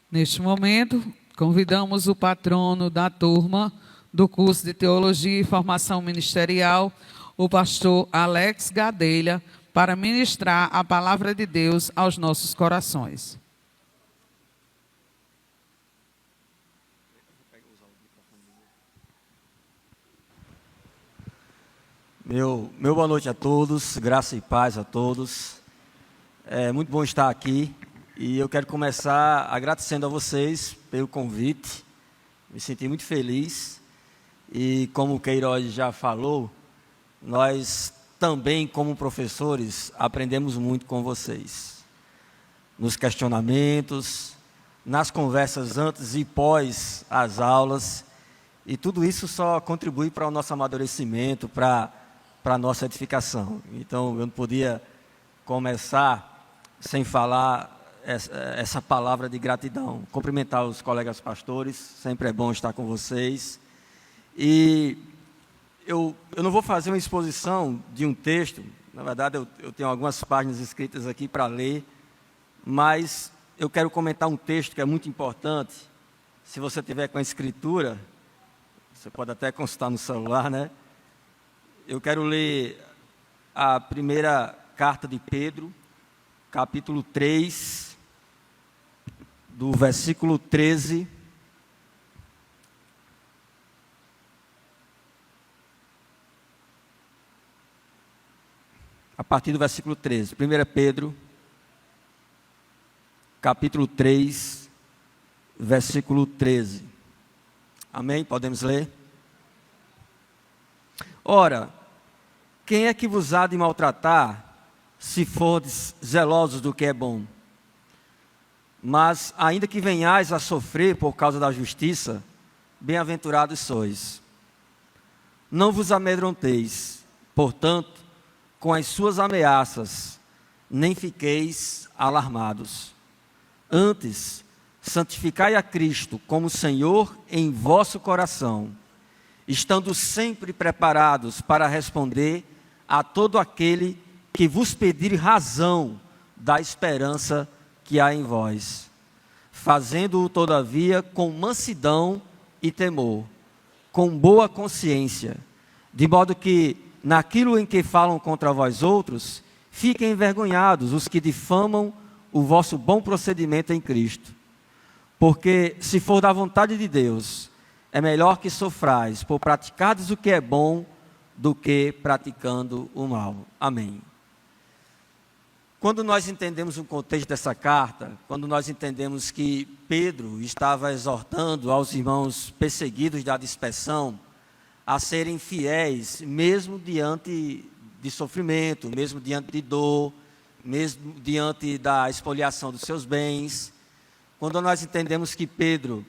Neste momento, convidamos o patrono da turma do curso de Teologia e Formação Ministerial, o pastor Alex Gadelha, para ministrar a palavra de Deus aos nossos corações. Meu boa noite a todos, graça e paz a todos. É muito bom estar aqui e eu quero começar agradecendo a vocês pelo convite. Me senti muito feliz e, como o Queiroz já falou, nós também, como professores, aprendemos muito com vocês. Nos questionamentos, nas conversas antes e pós as aulas, e tudo isso só contribui para o nosso amadurecimento, para a nossa edificação. Então, eu não podia começar sem falar essa palavra de gratidão. Cumprimentar os colegas pastores, sempre é bom estar com vocês. E eu não vou fazer uma exposição de um texto, na verdade eu tenho algumas páginas escritas aqui para ler, mas eu quero comentar um texto que é muito importante. Se você tiver com a escritura, você pode até consultar no celular, né? Eu quero ler a primeira carta de Pedro, capítulo 3, do versículo 13. A partir do versículo 13. 1 Pedro, capítulo 3, versículo 13. Amém? Podemos ler? Ora, quem é que vos há de maltratar, se fordes zelosos do que é bom? Mas, ainda que venhais a sofrer por causa da justiça, bem-aventurados sois. Não vos amedronteis, portanto, com as suas ameaças, nem fiqueis alarmados. Antes, santificai a Cristo como Senhor em vosso coração, estando sempre preparados para responder a todo aquele que vos pedir razão da esperança que há em vós, fazendo-o todavia com mansidão e temor, com boa consciência, de modo que, naquilo em que falam contra vós outros, fiquem envergonhados os que difamam o vosso bom procedimento em Cristo. Porque, se for da vontade de Deus, é melhor que sofrais por praticardes o que é bom do que praticando o mal. Amém. Quando nós entendemos o contexto dessa carta, quando nós entendemos que Pedro estava exortando aos irmãos perseguidos da dispersão a serem fiéis, mesmo diante de sofrimento, mesmo diante de dor, mesmo diante da expoliação dos seus bens, quando nós entendemos que Pedro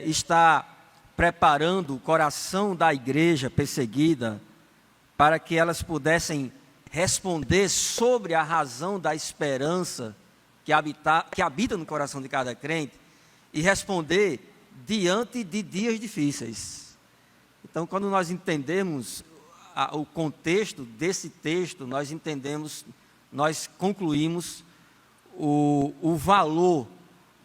está preparando o coração da igreja perseguida para que elas pudessem responder sobre a razão da esperança que habita no coração de cada crente e responder diante de dias difíceis. Então, quando nós entendemos o contexto desse texto, nós concluímos o valor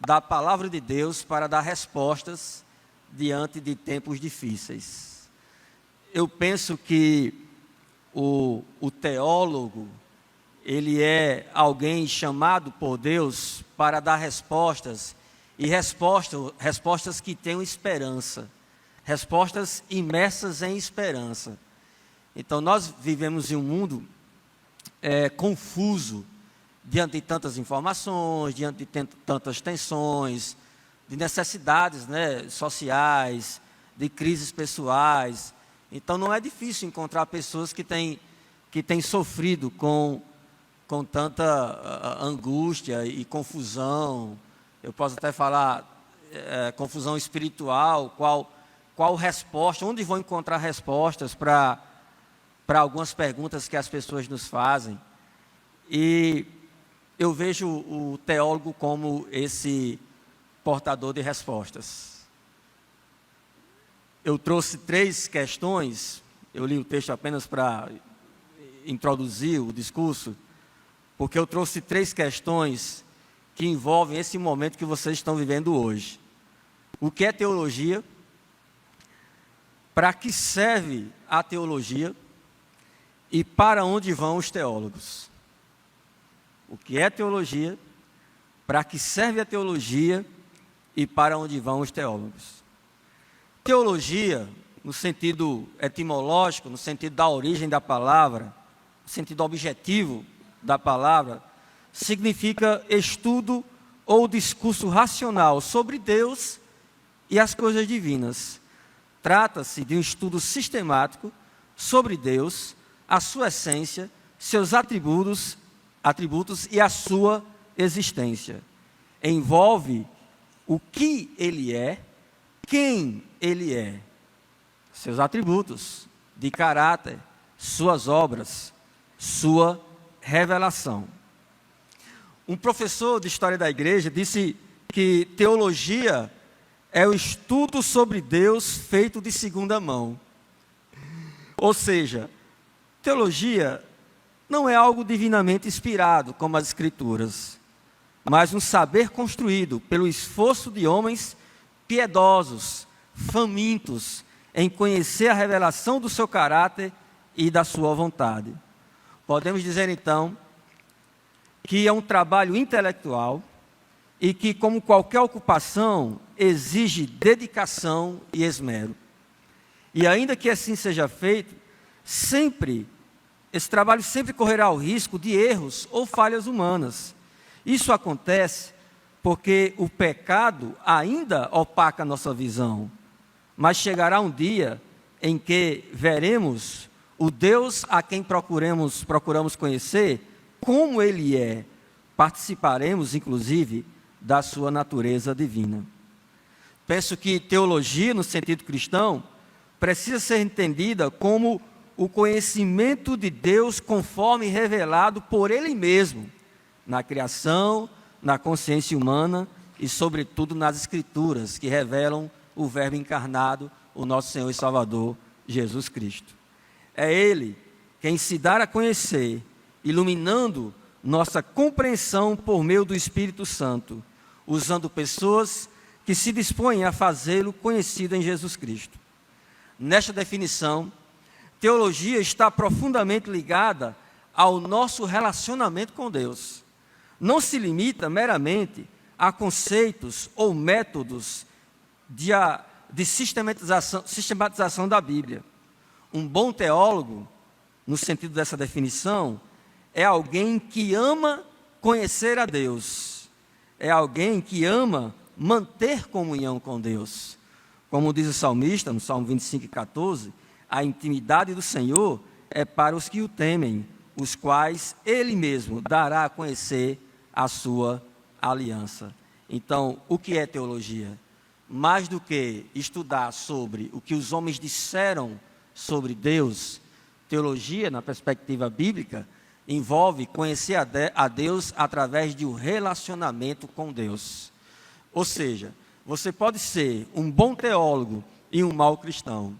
da palavra de Deus para dar respostas diante de tempos difíceis. Eu penso que o teólogo, ele é alguém chamado por Deus para dar respostas, e respostas que tenham esperança, respostas imersas em esperança. Então, nós vivemos em um mundo confuso, diante de tantas informações, diante de tantas tensões, de necessidades, sociais, de crises pessoais. Então, não é difícil encontrar pessoas que têm sofrido com tanta angústia e confusão. Eu posso até falar confusão espiritual, qual resposta, onde vão encontrar respostas para algumas perguntas que as pessoas nos fazem. E eu vejo o teólogo como esse portador de respostas. Eu trouxe 3 questões, eu li o texto apenas para introduzir o discurso, porque eu trouxe 3 questões que envolvem esse momento que vocês estão vivendo hoje. O que é teologia? Para que serve a teologia? E para onde vão os teólogos? O que é teologia? Para que serve a teologia? E para onde vão os teólogos? Teologia, no sentido etimológico, no sentido da origem da palavra, no sentido objetivo da palavra, significa estudo ou discurso racional sobre Deus e as coisas divinas. Trata-se de um estudo sistemático sobre Deus, a sua essência, seus atributos e a sua existência. Envolve o que Ele é, quem Ele é, seus atributos de caráter, suas obras, sua revelação. Um professor de História da Igreja disse que teologia é o estudo sobre Deus feito de segunda mão. Ou seja, teologia não é algo divinamente inspirado, como as Escrituras, mas um saber construído pelo esforço de homens piedosos, famintos em conhecer a revelação do seu caráter e da sua vontade. Podemos dizer, então, que é um trabalho intelectual e que, como qualquer ocupação, exige dedicação e esmero. E ainda que assim seja feito, esse trabalho sempre correrá o risco de erros ou falhas humanas. Isso acontece porque o pecado ainda opaca a nossa visão, mas chegará um dia em que veremos o Deus a quem procuramos conhecer, como Ele é. Participaremos, inclusive, da sua natureza divina. Penso que teologia, no sentido cristão, precisa ser entendida como o conhecimento de Deus conforme revelado por Ele mesmo, na criação, na consciência humana e, sobretudo, nas Escrituras, que revelam o Verbo encarnado, o nosso Senhor e Salvador, Jesus Cristo. É Ele quem se dá a conhecer, iluminando nossa compreensão por meio do Espírito Santo, usando pessoas que se dispõem a fazê-lo conhecido em Jesus Cristo. Nesta definição, teologia está profundamente ligada ao nosso relacionamento com Deus. Não se limita meramente a conceitos ou métodos de sistematização da Bíblia. Um bom teólogo, no sentido dessa definição, é alguém que ama conhecer a Deus. É alguém que ama manter comunhão com Deus. Como diz o salmista, no Salmo 25:14, a intimidade do Senhor é para os que o temem, os quais Ele mesmo dará a conhecer a sua aliança. Então, o que é teologia? Mais do que estudar sobre o que os homens disseram sobre Deus, teologia, na perspectiva bíblica, envolve conhecer a Deus através de um relacionamento com Deus. Ou seja, você pode ser um bom teólogo e um mau cristão.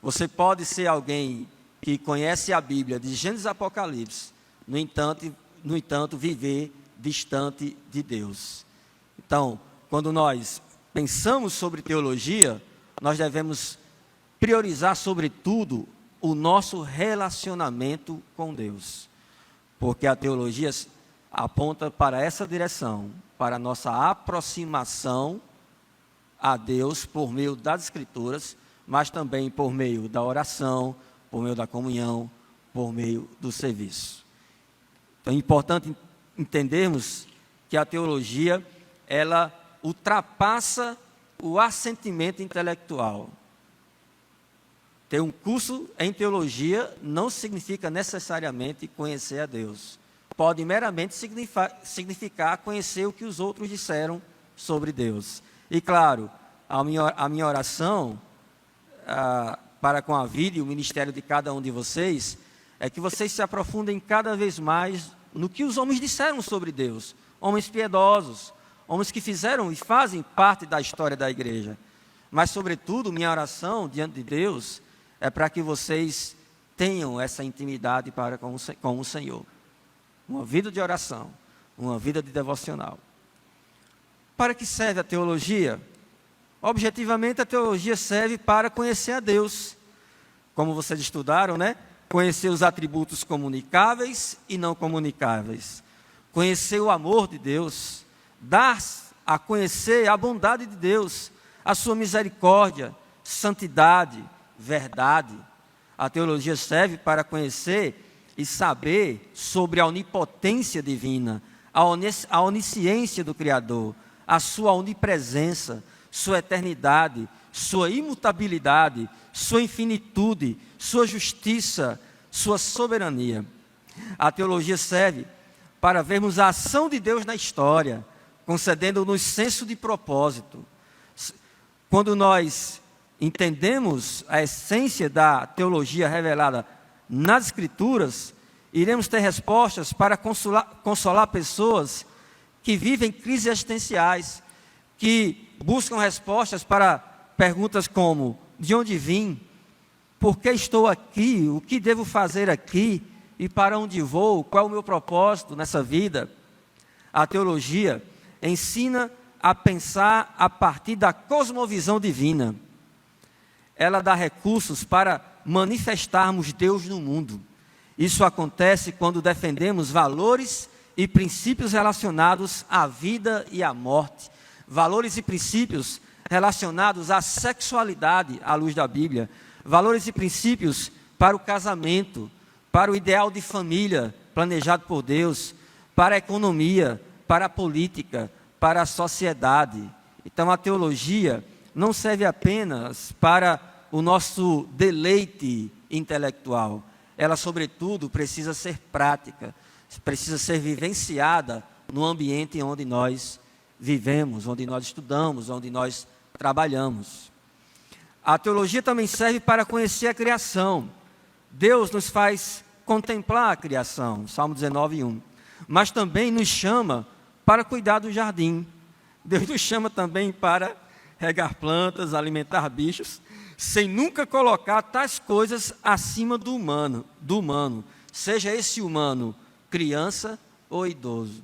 Você pode ser alguém que conhece a Bíblia de Gênesis a Apocalipse, no entanto, viver distante de Deus. Então, quando nós pensamos sobre teologia, nós devemos priorizar, sobretudo, o nosso relacionamento com Deus. Porque a teologia aponta para essa direção, para a nossa aproximação a Deus por meio das Escrituras, mas também por meio da oração, por meio da comunhão, por meio do serviço. Então é importante entendermos que a teologia, ela ultrapassa o assentimento intelectual. Ter um curso em teologia não significa necessariamente conhecer a Deus. Pode meramente significar conhecer o que os outros disseram sobre Deus. E claro, a minha oração para com a vida e o ministério de cada um de vocês é que vocês se aprofundem cada vez mais no que os homens disseram sobre Deus. Homens piedosos, homens que fizeram e fazem parte da história da igreja. Mas, sobretudo, minha oração diante de Deus é para que vocês tenham essa intimidade com o Senhor. Uma vida de oração, uma vida de devocional. Para que serve a teologia? Objetivamente, a teologia serve para conhecer a Deus. Como vocês estudaram, né? Conhecer os atributos comunicáveis e não comunicáveis. Conhecer o amor de Deus. Dar a conhecer a bondade de Deus, a sua misericórdia, santidade, verdade. A teologia serve para conhecer e saber sobre a onipotência divina, a onisciência do Criador, a sua onipresença, sua eternidade, sua imutabilidade, sua infinitude, sua justiça, sua soberania. A teologia serve para vermos a ação de Deus na história, concedendo-nos senso de propósito. Quando nós entendemos a essência da teologia revelada nas Escrituras, iremos ter respostas para consolar pessoas que vivem crises existenciais, que buscam respostas para perguntas como: de onde vim? Por que estou aqui? O que devo fazer aqui? E para onde vou? Qual é o meu propósito nessa vida? A teologia ensina a pensar a partir da cosmovisão divina. Ela dá recursos para manifestarmos Deus no mundo. Isso acontece quando defendemos valores e princípios relacionados à vida e à morte. Valores e princípios relacionados à sexualidade, à luz da Bíblia. Valores e princípios para o casamento, para o ideal de família planejado por Deus, para a economia, para a política, para a sociedade. Então a teologia não serve apenas para o nosso deleite intelectual. Ela, sobretudo, precisa ser prática, precisa ser vivenciada no ambiente onde nós vivemos, onde nós estudamos, onde nós trabalhamos. A teologia também serve para conhecer a criação. Deus nos faz contemplar a criação, Salmo 19:1. Mas também nos chama para cuidar do jardim. Deus nos chama também para regar plantas, alimentar bichos, sem nunca colocar tais coisas acima do humano, seja esse humano criança ou idoso.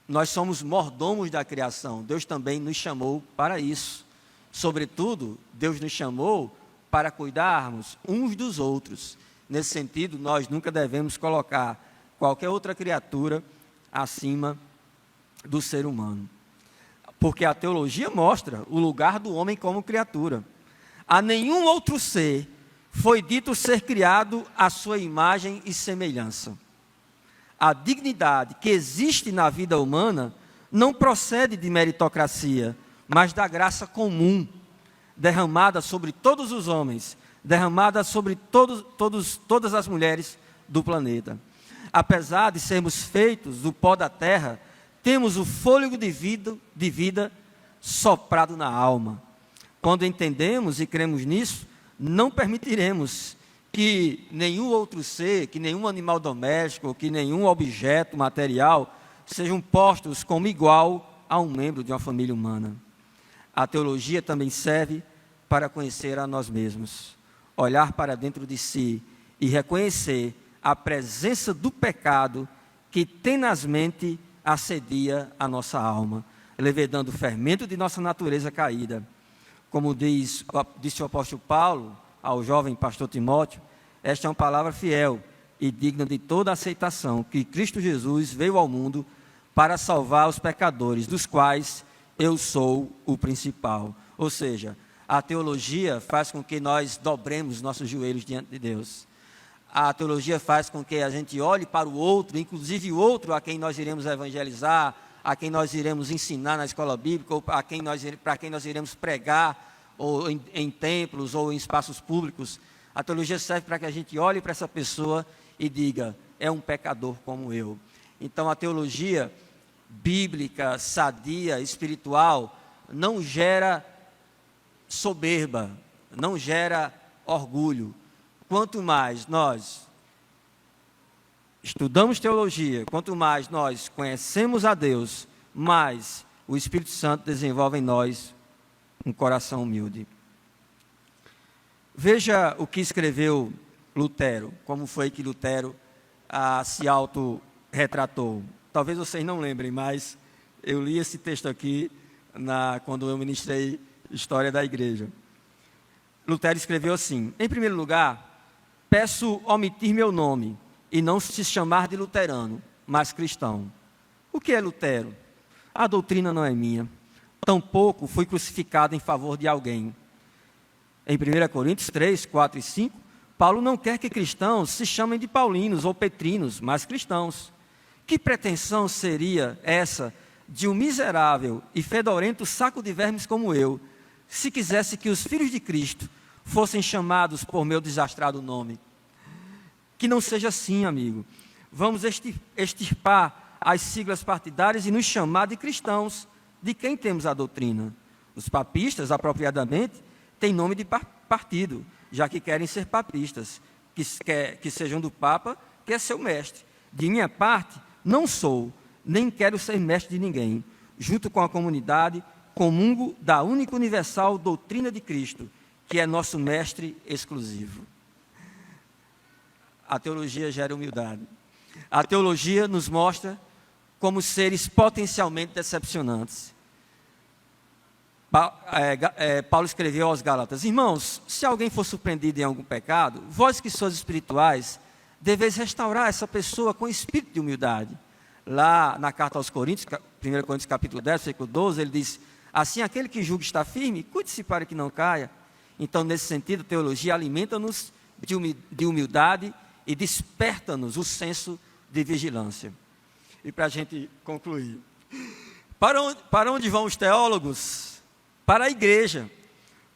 Nós somos mordomos da criação. Deus também nos chamou para isso. Sobretudo, Deus nos chamou para cuidarmos uns dos outros. Nesse sentido, nós nunca devemos colocar qualquer outra criatura acima do ser humano. Porque a teologia mostra o lugar do homem como criatura. A nenhum outro ser foi dito ser criado à sua imagem e semelhança. A dignidade que existe na vida humana não procede de meritocracia, mas da graça comum, derramada sobre todos os homens, derramada sobre todas as mulheres do planeta. Apesar de sermos feitos do pó da terra, temos o fôlego de vida soprado na alma. Quando entendemos e cremos nisso, não permitiremos que nenhum outro ser, que nenhum animal doméstico, que nenhum objeto material sejam postos como igual a um membro de uma família humana. A teologia também serve para conhecer a nós mesmos, olhar para dentro de si e reconhecer a presença do pecado que tenazmente assedia a nossa alma, levedando o fermento de nossa natureza caída. Como disse o apóstolo Paulo ao jovem pastor Timóteo, esta é uma palavra fiel e digna de toda aceitação, que Cristo Jesus veio ao mundo para salvar os pecadores, dos quais eu sou o principal. Ou seja, a teologia faz com que nós dobremos nossos joelhos diante de Deus. A teologia faz com que a gente olhe para o outro, inclusive o outro a quem nós iremos evangelizar, a quem nós iremos ensinar na escola bíblica, ou para quem nós iremos pregar, ou em templos, ou em espaços públicos. A teologia serve para que a gente olhe para essa pessoa e diga: é um pecador como eu. Então a teologia bíblica, sadia, espiritual, não gera soberba, não gera orgulho. Quanto mais nós estudamos teologia, quanto mais nós conhecemos a Deus, mais o Espírito Santo desenvolve em nós um coração humilde. Veja o que escreveu Lutero, como foi que Lutero se autorretratou. Talvez vocês não lembrem, mas eu li esse texto aqui quando eu ministrei História da Igreja. Lutero escreveu assim: em primeiro lugar, peço omitir meu nome e não se chamar de luterano, mas cristão. O que é Lutero? A doutrina não é minha. Tampouco fui crucificado em favor de alguém. Em 1 Coríntios 3, 4 e 5, Paulo não quer que cristãos se chamem de paulinos ou petrinos, mas cristãos. Que pretensão seria essa de um miserável e fedorento saco de vermes como eu, se quisesse que os filhos de Cristo fossem chamados por meu desastrado nome? Que não seja assim, amigo. Vamos extirpar as siglas partidárias e nos chamar de cristãos, de quem temos a doutrina. Os papistas, apropriadamente, têm nome de partido, já que querem ser papistas, que sejam do Papa, que é seu mestre. De minha parte, não sou, nem quero ser mestre de ninguém. Junto com a comunidade, comungo da única universal doutrina de Cristo, que é nosso mestre exclusivo. A teologia gera humildade. A teologia nos mostra como seres potencialmente decepcionantes. Paulo escreveu aos Gálatas: irmãos, se alguém for surpreendido em algum pecado, vós que sois espirituais, deveis restaurar essa pessoa com espírito de humildade. Lá na carta aos Coríntios, 1 Coríntios capítulo 10, versículo 12, ele diz: assim aquele que julga está firme, cuide-se para que não caia. Então, nesse sentido, a teologia alimenta-nos de humildade e desperta-nos o senso de vigilância. E para a gente concluir, para onde vão os teólogos? Para a igreja,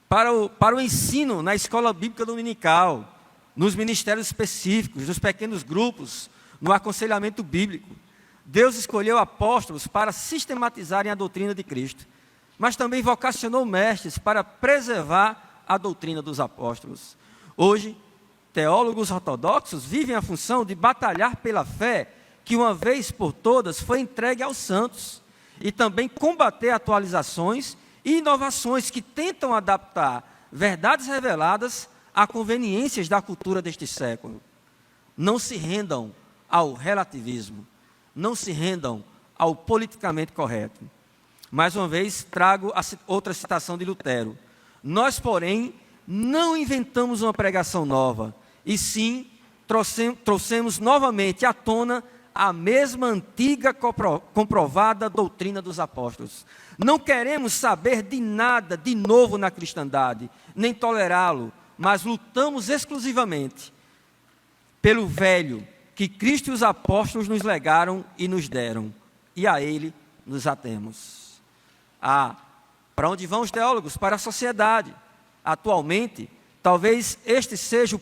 para o ensino na escola bíblica dominical, nos ministérios específicos, nos pequenos grupos, no aconselhamento bíblico. Deus escolheu apóstolos para sistematizarem a doutrina de Cristo, mas também vocacionou mestres para preservar a doutrina dos apóstolos. Hoje, teólogos ortodoxos vivem a função de batalhar pela fé que uma vez por todas foi entregue aos santos, e também combater atualizações e inovações que tentam adaptar verdades reveladas a conveniências da cultura deste século. Não se rendam ao relativismo, não se rendam ao politicamente correto. Mais uma vez, trago outra citação de Lutero: nós, porém, não inventamos uma pregação nova, e sim trouxemos novamente à tona a mesma antiga comprovada doutrina dos apóstolos. Não queremos saber de nada de novo na cristandade, nem tolerá-lo, mas lutamos exclusivamente pelo velho que Cristo e os apóstolos nos legaram e nos deram, e a ele nos atemos. Para onde vão os teólogos? Para a sociedade. Atualmente, talvez este seja o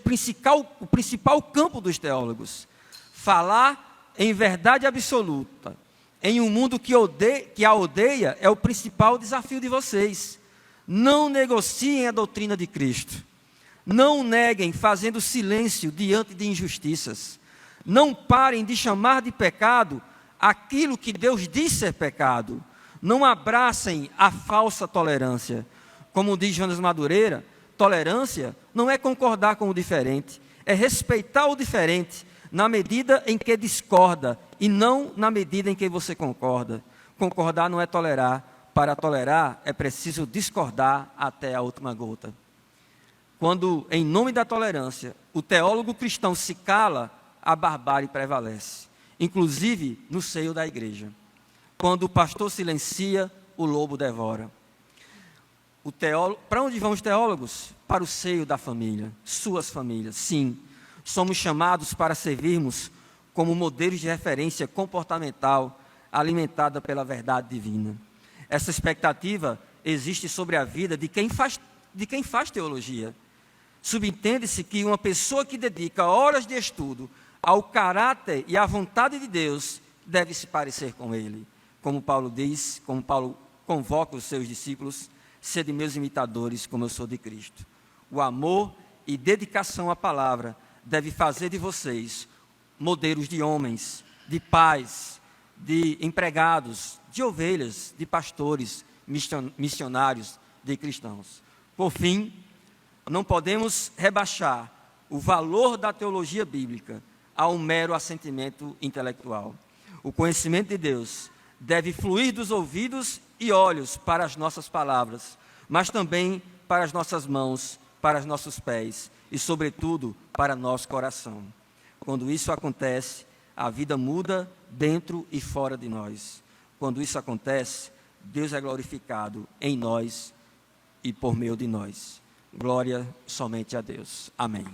principal campo dos teólogos: falar em verdade absoluta, em um mundo que a odeia, é o principal desafio de vocês. Não negociem a doutrina de Cristo. Não neguem fazendo silêncio diante de injustiças. Não parem de chamar de pecado aquilo que Deus diz ser pecado. Não abracem a falsa tolerância. Como diz Jonas Madureira, tolerância não é concordar com o diferente, é respeitar o diferente na medida em que discorda e não na medida em que você concorda. Concordar não é tolerar. Para tolerar é preciso discordar até a última gota. Quando, em nome da tolerância, o teólogo cristão se cala, a barbárie prevalece, inclusive no seio da igreja. Quando o pastor silencia, o lobo devora. Para onde vão os teólogos? Para o seio da família, suas famílias. Sim, somos chamados para servirmos como modelos de referência comportamental alimentada pela verdade divina. Essa expectativa existe sobre a vida de quem faz teologia. Subentende-se que uma pessoa que dedica horas de estudo ao caráter e à vontade de Deus deve se parecer com ele. Como Paulo diz, como Paulo convoca os seus discípulos: sede meus imitadores, como eu sou de Cristo. O amor e dedicação à palavra deve fazer de vocês modelos de homens, de pais, de empregados, de ovelhas, de pastores, missionários, de cristãos. Por fim, não podemos rebaixar o valor da teologia bíblica a um mero assentimento intelectual. O conhecimento de Deus deve fluir dos ouvidos e olhos para as nossas palavras, mas também para as nossas mãos, para os nossos pés e, sobretudo, para nosso coração. Quando isso acontece, a vida muda dentro e fora de nós. Quando isso acontece, Deus é glorificado em nós e por meio de nós. Glória somente a Deus. Amém.